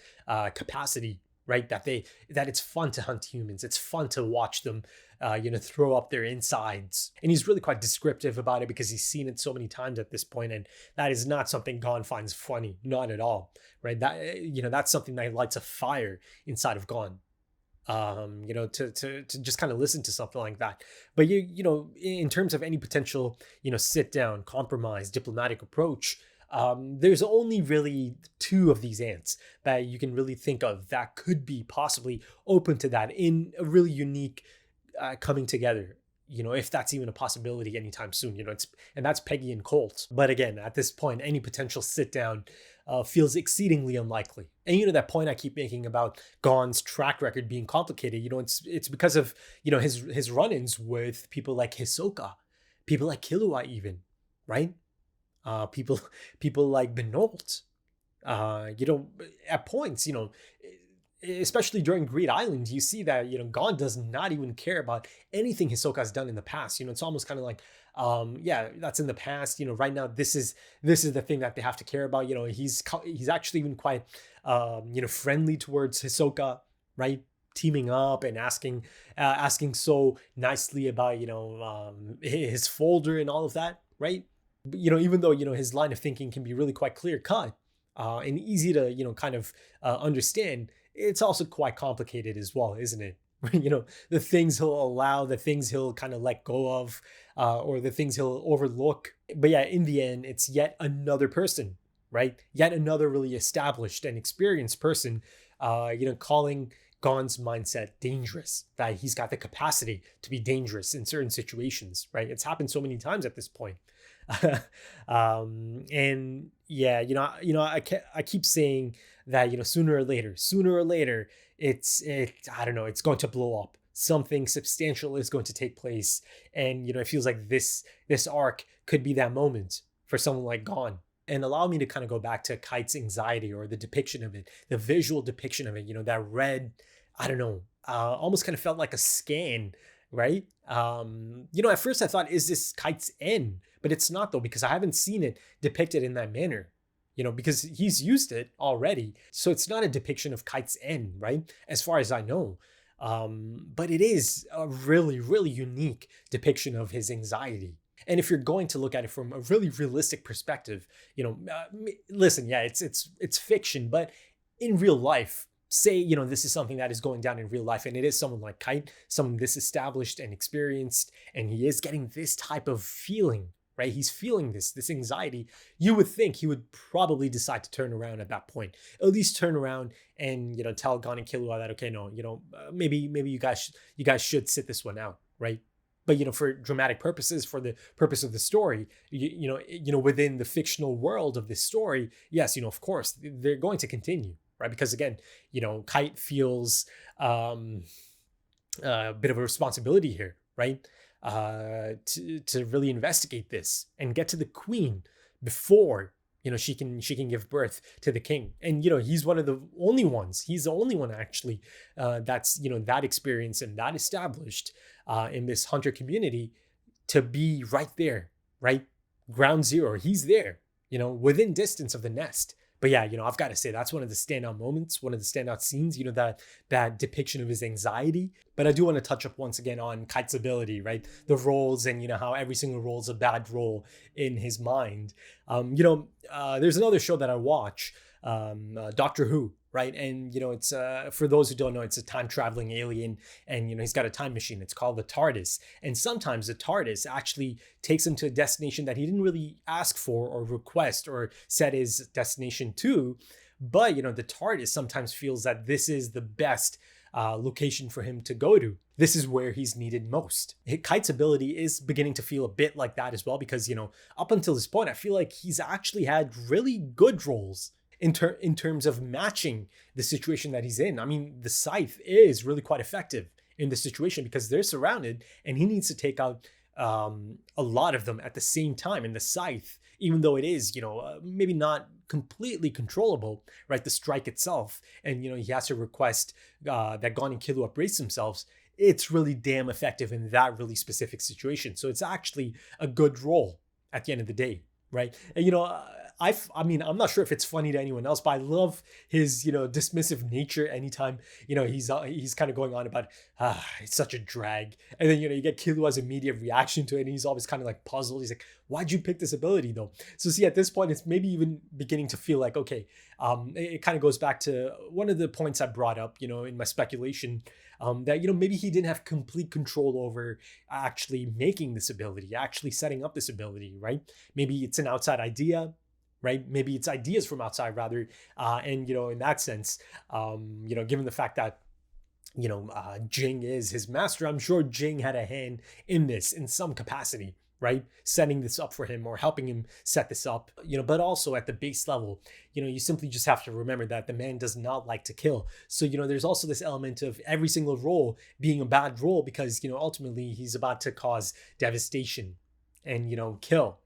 capacity, right? That it's fun to hunt humans. It's fun to watch them, throw up their insides. And he's really quite descriptive about it because he's seen it so many times at this point, and that is not something Gon finds funny, not at all, right? That's something that lights a fire inside of Gon. To just kind of listen to something like that. But in terms of any potential, sit down, compromise, diplomatic approach, there's only really two of these ants that you can really think of that could be possibly open to that in a really unique coming together. If that's even a possibility anytime soon, and that's Peggy and Colt. But again, at this point, any potential sit down feels exceedingly unlikely. And that point I keep making about Gon's track record being complicated, it's because of his run-ins with people like Hisoka, people like Killua even, right? People like Benolt. At points, especially during Greed Island, you see that Gon does not even care about anything Hisoka's done in the past. It's almost kind of like, that's in the past. Right now this is the thing that they have to care about. He's actually even quite friendly towards Hisoka, right? Teaming up and asking so nicely about his folder and all of that, right? But, even though his line of thinking can be really quite clear cut and easy to kind of understand, it's also quite complicated as well, isn't it? The things he'll allow, the things he'll kind of let go of, or the things he'll overlook. But yeah, in the end, it's yet another person, right? Yet another really established and experienced person, calling Gon's mindset dangerous, that he's got the capacity to be dangerous in certain situations, right? It's happened so many times at this point. And yeah, I keep saying that, sooner or later, I don't know, it's going to blow up. Something substantial is going to take place. And, it feels like this arc could be that moment for someone like Gon. And allow me to kind of go back to Kite's anxiety, or the depiction of it, the visual depiction of it, that red, I don't know, almost kind of felt like a scan, right? At first I thought, is this Kite's end? But it's not, though, because I haven't seen it depicted in that manner, because he's used it already. So it's not a depiction of Kite's end, right? As far as I know. But it is a really, really unique depiction of his anxiety. And if you're going to look at it from a really realistic perspective, listen, yeah, it's fiction, but in real life, say, this is something that is going down in real life, and it is someone like Kite, someone this established and experienced, and he is getting this type of feeling, right? He's feeling this anxiety. You would think he would probably decide to turn around at that point, at least turn around and, tell Gon and Killua that, okay, no, maybe you guys should sit this one out, right? But, for dramatic purposes, for the purpose of the story, within the fictional world of this story, yes, of course, they're going to continue, right? Because again, Kite feels, bit of a responsibility here, right? To really investigate this and get to the queen before she can give birth to the king. And he's one of the only ones. He's the only one actually that's that experienced and that established in this hunter community to be right there, right? Ground zero. He's there, within distance of the nest. But yeah, I've got to say that's one of the standout moments, one of the standout scenes, that depiction of his anxiety. But I do want to touch up once again on Kite's ability, right? The roles and, how every single role is a bad role in his mind. There's another show that I watch, Doctor Who, right? And, it's, for those who don't know, it's a time traveling alien and, he's got a time machine. It's called the TARDIS. And sometimes the TARDIS actually takes him to a destination that he didn't really ask for or request or set his destination to. But, the TARDIS sometimes feels that this is the best location for him to go to. This is where he's needed most. Kite's ability is beginning to feel a bit like that as well, because, up until this point, I feel like he's actually had really good roles in terms of matching the situation that he's in. I mean, the scythe is really quite effective in this situation because they're surrounded and he needs to take out a lot of them at the same time. And the scythe, even though it is, maybe not completely controllable, right? The strike itself, and, he has to request that Gon and Killua brace themselves. It's really damn effective in that really specific situation. So it's actually a good role at the end of the day, right? And, I'm not sure if it's funny to anyone else, but I love his, dismissive nature anytime, he's kind of going on about, it's such a drag. And then, you get Killua's immediate reaction to it. And he's always kind of like puzzled. He's like, why'd you pick this ability though? So see, at this point, it's maybe even beginning to feel like, okay, it kind of goes back to one of the points I brought up, in my speculation, that, maybe he didn't have complete control over actually making this ability, actually setting up this ability, right? Maybe it's an outside idea, right? Maybe it's ideas from outside rather. And, in that sense, given the fact that, Jing is his master, I'm sure Jing had a hand in this in some capacity, right? Setting this up for him or helping him set this up, but also at the base level, you simply just have to remember that the man does not like to kill. So, there's also this element of every single role being a bad role because, ultimately he's about to cause devastation and, kill.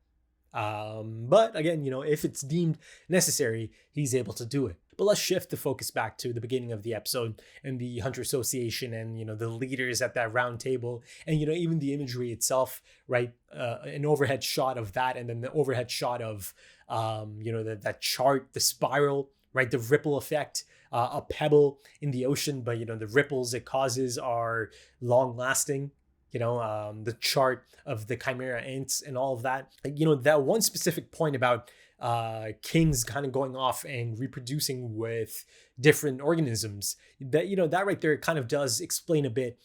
But again, if it's deemed necessary, he's able to do it. But let's shift the focus back to the beginning of the episode and the Hunter Association and, the leaders at that round table and, even the imagery itself, right? An overhead shot of that and then the overhead shot of, that chart, the spiral, right? The ripple effect, a pebble in the ocean, but, the ripples it causes are long lasting. The chart of the Chimera ants and all of that. That one specific point about kings kind of going off and reproducing with different organisms, that, that right there kind of does explain a bit,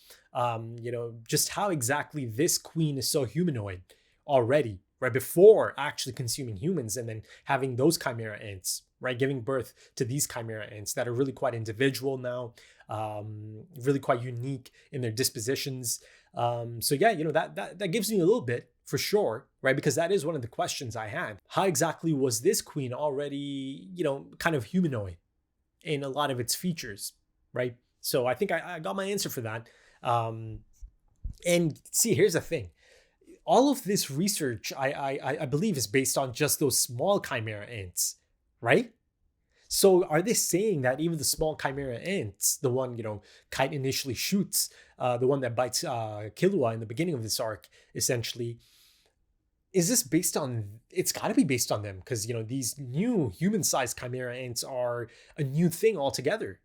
just how exactly this queen is so humanoid already, right? Before actually consuming humans and then having those Chimera ants, right? Giving birth to these Chimera ants that are really quite individual now, really quite unique in their dispositions. So yeah, that gives me a little bit for sure, right? Because that is one of the questions I had. How exactly was this queen already, kind of humanoid in a lot of its features, right? So I think I got my answer for that. And see, here's the thing. All of this research, I believe, is based on just those small Chimera ants, right? So are they saying that even the small Chimera ants, the one, Kite initially shoots, the one that bites Killua in the beginning of this arc, essentially, is this based on, it's got to be based on them because, these new human-sized Chimera ants are a new thing altogether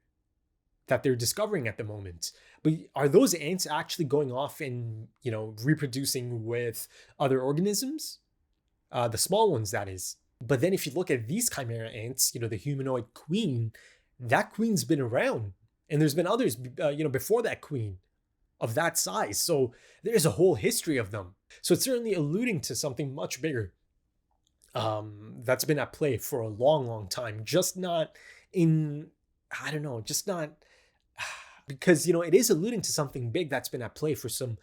that they're discovering at the moment. But are those ants actually going off and, reproducing with other organisms? The small ones, that is. But then if you look at these Chimera ants, the humanoid queen, that queen's been around. And there's been others, before that queen of that size. So there's a whole history of them. So it's certainly alluding to something much bigger that's been at play for a long, long time. Just not in, just not, because, it is alluding to something big that's been at play for some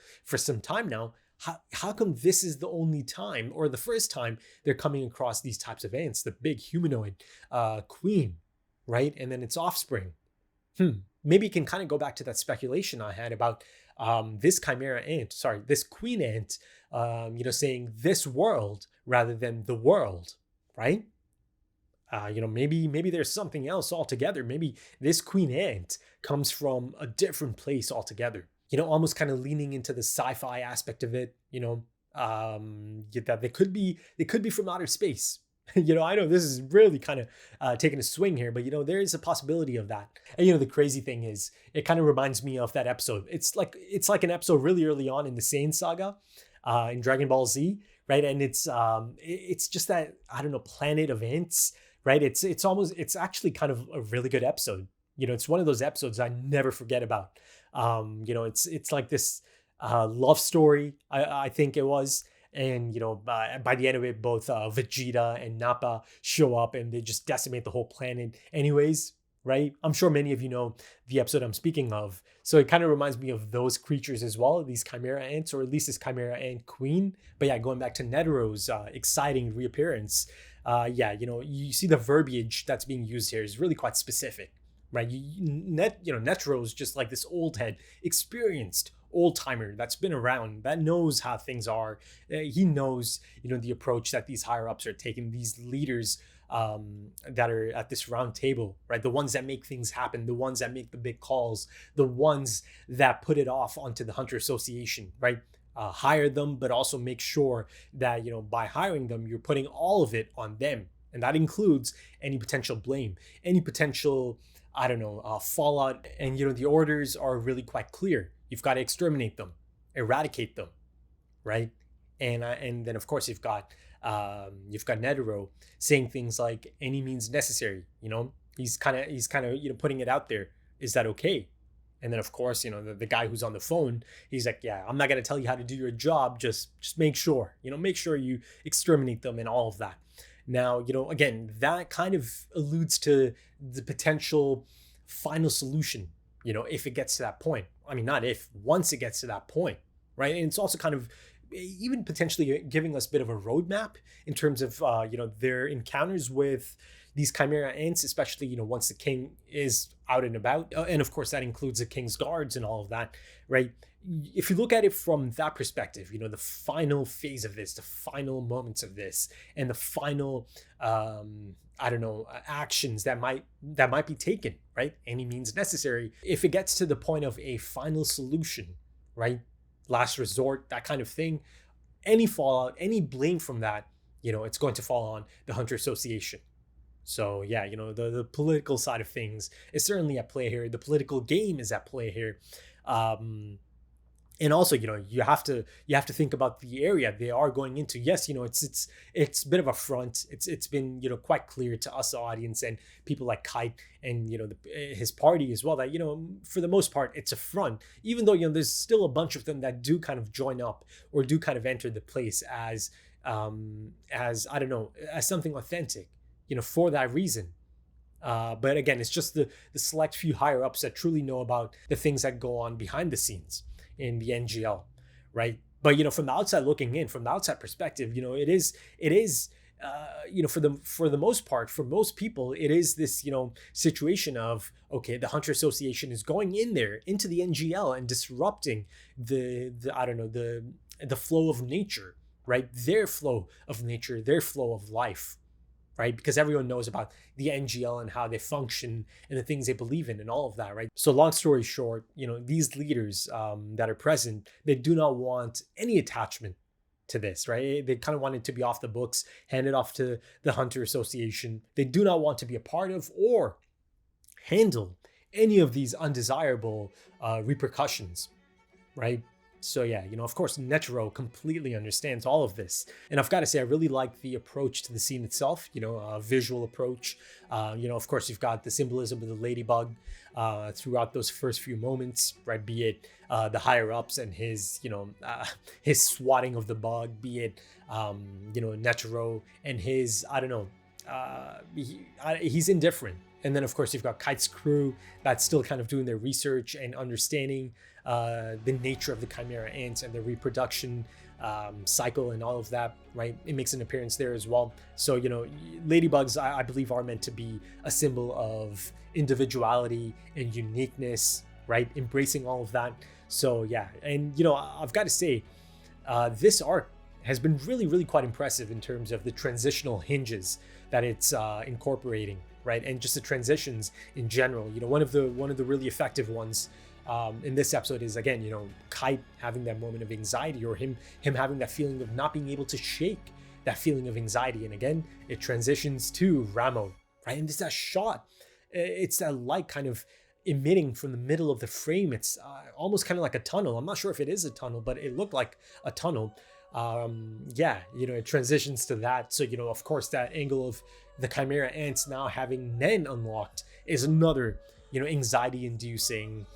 time now. How come this is the only time or the first time they're coming across these types of ants, the big humanoid queen, right? And then its offspring. Maybe you can kind of go back to that speculation I had about this chimera ant, sorry, this queen ant, saying this world rather than the world, right? Maybe there's something else altogether. Maybe this queen ant comes from a different place altogether. Almost kind of leaning into the sci-fi aspect of it. That they could be from outer space. I know this is really kind of taking a swing here, but there is a possibility of that. And the crazy thing is, it kind of reminds me of that episode. It's like an episode really early on in the Saiyan saga, in Dragon Ball Z, right? And it's just that, I don't know, planet of ants, right? It's actually kind of a really good episode. It's one of those episodes I never forget about. It's like this love story, I think it was. And, by the end of it, both Vegeta and Nappa show up and they just decimate the whole planet anyways, right? I'm sure many of you know the episode I'm speaking of. So it kind of reminds me of those creatures as well, these Chimera ants, or at least this Chimera ant queen. But yeah, going back to Netero's exciting reappearance, you see the verbiage that's being used here is really quite specific, right? Netero is just like this old head, experienced old timer that's been around, that knows how things are. He knows, the approach that these higher ups are taking, these leaders that are at this round table, right? The ones that make things happen, the ones that make the big calls, the ones that put it off onto the Hunter Association, right? Hire them, but also make sure that, by hiring them, you're putting all of it on them. And that includes any potential blame, any potential, fallout. And, the orders are really quite clear. You've got to exterminate them, eradicate them, right? And then of course you've got Netero saying things like any means necessary. He's kind of putting it out there. Is that okay? And then of course the guy who's on the phone, he's like, yeah, I'm not gonna tell you how to do your job. Just make sure you exterminate them and all of that. Now again, that kind of alludes to the potential final solution. If it gets to that point. I mean, not if, once it gets to that point, right? And it's also kind of even potentially giving us a bit of a roadmap in terms of, their encounters with these Chimera ants, especially, once the king is out and about. And of course, that includes the king's guards and all of that, right? If you look at it from that perspective, the final phase of this, the final moments of this, and the final, actions that might be taken, right? Any means necessary. If it gets to the point of a final solution, right? Last resort, that kind of thing, any fallout, any blame from that, it's going to fall on the Hunter Association. So yeah, the political side of things is certainly at play here. The political game is at play here. And also, you have to think about the area they are going into. Yes, it's a bit of a front. It's been quite clear to us, the audience, and people like Kite and his party as well, that for the most part it's a front. Even though there's still a bunch of them that do kind of join up or do kind of enter the place as something authentic, for that reason. But again, it's just the select few higher ups that truly know about the things that go on behind the scenes in the NGL, right? But from the outside looking in, from the outside perspective, it is for the most part, for most people, it is this situation of, okay, the Hunter Association is going in there into the NGL and disrupting the flow of nature, right? Their flow of nature, their flow of life, right? Because everyone knows about the NGL and how they function and the things they believe in and all of that, right? So long story short, these leaders that are present, they do not want any attachment to this, right? They kind of want it to be off the books, handed off to the Hunter Association. They do not want to be a part of or handle any of these undesirable repercussions, right? So yeah, of course, Netero completely understands all of this. And I've got to say, I really like the approach to the scene itself, a visual approach. Of course, you've got the symbolism of the ladybug throughout those first few moments, right? Be it the higher ups and his swatting of the bug, be it, Netero and his, he's indifferent. And then, of course, you've got Kite's crew that's still kind of doing their research and understanding the nature of the Chimera ants and their reproduction cycle and all of that, right? It makes an appearance there as well. So, ladybugs, I believe, are meant to be a symbol of individuality and uniqueness, right? Embracing all of that. So yeah, and you know, I've got to say, this arc has been really quite impressive in terms of the transitional hinges that it's incorporating, right? And just the transitions in general. You know, one of the really effective ones in this episode is, again, you know, Kite having that moment of anxiety, or him having that feeling of not being able to shake that feeling of anxiety. And again, it transitions to Ramo, right? And it's that shot, it's that light kind of emitting from the middle of the frame. It's almost kind of like a tunnel. I'm not sure if it is a tunnel, but it looked like a tunnel. Yeah, you know, it transitions to that. So, you know, of course, that angle of the Chimera ants now having Nen unlocked is another, you know, anxiety inducing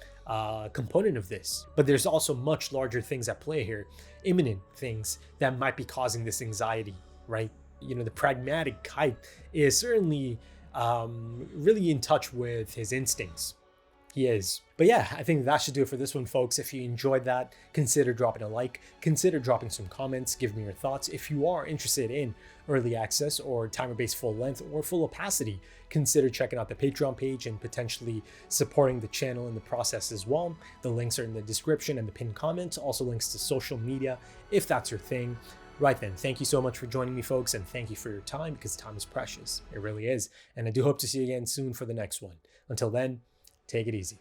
component of this. But there's also much larger things at play here, imminent things that might be causing this anxiety, right? You know, the pragmatic Kite is certainly really in touch with his instincts. He is. But yeah, I think that should do it for this one, folks. If you enjoyed that, consider dropping a like, consider dropping some comments, give me your thoughts. If you are interested in early access or timer-based full length or full opacity, consider checking out the Patreon page and potentially supporting the channel in the process as well. The links are in the description and the pinned comments, also links to social media if that's your thing. Right then, thank you so much for joining me, folks, and thank you for your time, because time is precious. It really is. And I do hope to see you again soon for the next one. Until then, take it easy.